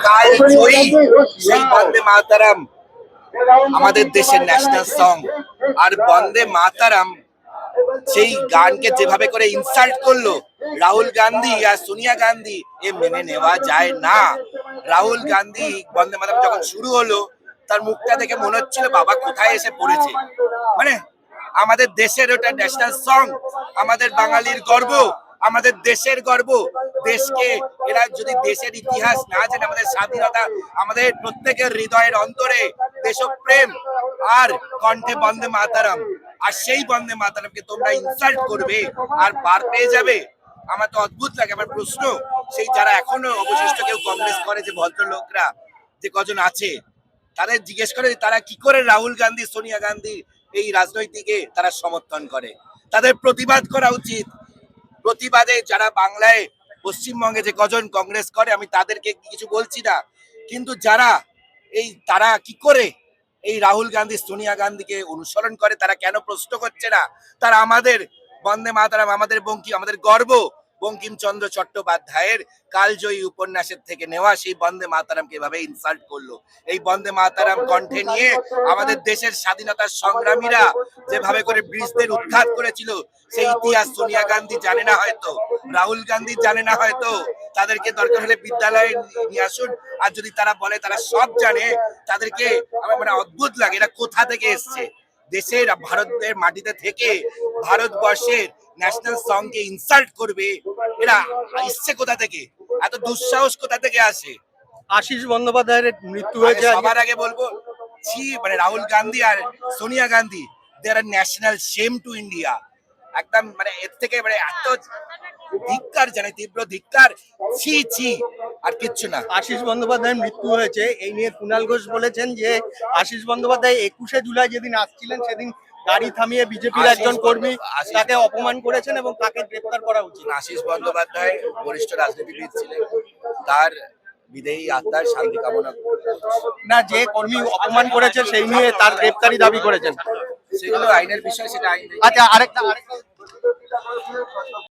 কাল জয়ী সেই বন্দে মাতারাম আমাদের দেশের ন্যাশনাল সং। আর বন্দে মাতারাম সেই গানকে যেভাবে করে ইনসাল্ট করলো রাহুল গান্ধী আর সোনিয়া গান্ধী, এ মেনে নেওয়া যায় না। রাহুল গান্ধী বন্দে মাতারাম যখন শুরু হলো তার মুখটা দেখে মনে হচ্ছিল বাবা কোথায় এসে পড়েছে। মানে আমাদের দেশের ওটা ন্যাশনাল সং, আমাদের বাঙালির গর্ব, আমাদের দেশের গর্ব। দেশকে এরা যদি দেশের ইতিহাস না জানে, আমাদের স্বাধীনতা, আমাদের প্রত্যেকের হৃদয়ের অন্তরে দেশপ্রেম আর কণ্ঠে বন্দে মাতারাম, আর সেই বন্দে মাতারামকে তোমরা ইনসাল্ট করবে আর পার পেয়ে যাবে। আমার তো অদ্ভুত লাগে। আমার প্রশ্ন, সেই যারা এখনো অবশিষ্ট কেউ কংগ্রেস করে যে ভদ্রলোকরা যে কজন আছে, তাদের জিজ্ঞেস করে তারা কি করে রাহুল গান্ধী সোনিয়া গান্ধী এই রাজনৈতিকে তারা সমর্থন করে। তাদের প্রতিবাদ করা উচিত। প্রতিবাদে যারা বাংলায় পশ্চিমবঙ্গে যে কজন কংগ্রেস করে, আমি তাদেরকে কিছু বলছি না, কিন্তু যারা তারা কি করে এই রাহুল গান্ধী সোনিয়া গান্ধীকে অনুসরণ করে, তারা কেন প্রশ্ন করছে না? তারা আমাদের বন্দে মাতারাম, আমাদের বঙ্কিম, আমাদের গর্ব বঙ্কিমচন্দ্র চট্টোপাধ্যায়ের কালজয়ী উপন্যাসের থেকে নেওয়া সেই বন্দে মাতারামকে এভাবে ইনসাল্ট করলো। এই বন্দে মাতারাম কণ্ঠে নিয়ে আমাদের দেশের স্বাধীনতার সংগ্রামীরা যেভাবে করে ব্রিটিশদের উৎখাত করেছিল, সেই ইতিহাস সোনিয়া গান্ধী জানে না হয়তো, রাহুল গান্ধী জানে না হয়তো। তাদেরকে দরকার হলে বিদ্যালয়ে নিয়ে আসুন, আর যদি তারা বলে তারা সব জানে, তাদেরকে আমার মানে অদ্ভুত লাগে। এরা কোথা থেকে এসছে? দেশের ভারতের মাটিতে থেকে ভারতবর্ষের ন্যাশনাল সংকে ইনসাল্ট করবে, এরা এসছে কোথা থেকে? এত দুঃসাহস কোথা থেকে আসে? আশিস বন্দ্যোপাধ্যায়ের মৃত্যু হয়েছে। সবার আগে বলবো, মানে রাহুল গান্ধী আর সোনিয়া গান্ধী, দে আর ন্যাশনাল শেম টু ইন্ডিয়া। একদম মানে এর থেকে মানে এত ধিক্কার জানে, তীব্র ধিক্কার, ছি ছি, আর কিচ্ছু না। আশিস বন্দ্যোপাধ্যায়ের মৃত্যু হয়েছে, এই নিয়ে কুণাল ঘোষ বলেছেন যে আশিস বন্দ্যোপাধ্যায় 21শে জুলাই যেদিন আসছিলেন সেদিন গাড়ি থামিয়ে বিজেপির একজন কর্মী তাকে অপমান করেছেন এবং তাকে গ্রেফতার করা উচিত। আশিস বন্দ্যোপাধ্যায় বরিষ্ঠ রাজনীতিবিদ ছিলেন, তার বিদেয়ী আত্মার শান্তি কামনা না, যে কর্মী অপমান করেছে সেই নিয়ে তার গ্রেফতারি দাবি করেছেন। সেগুলো আইনের বিষয়, সেটা আইন। আচ্ছা, আরেকটা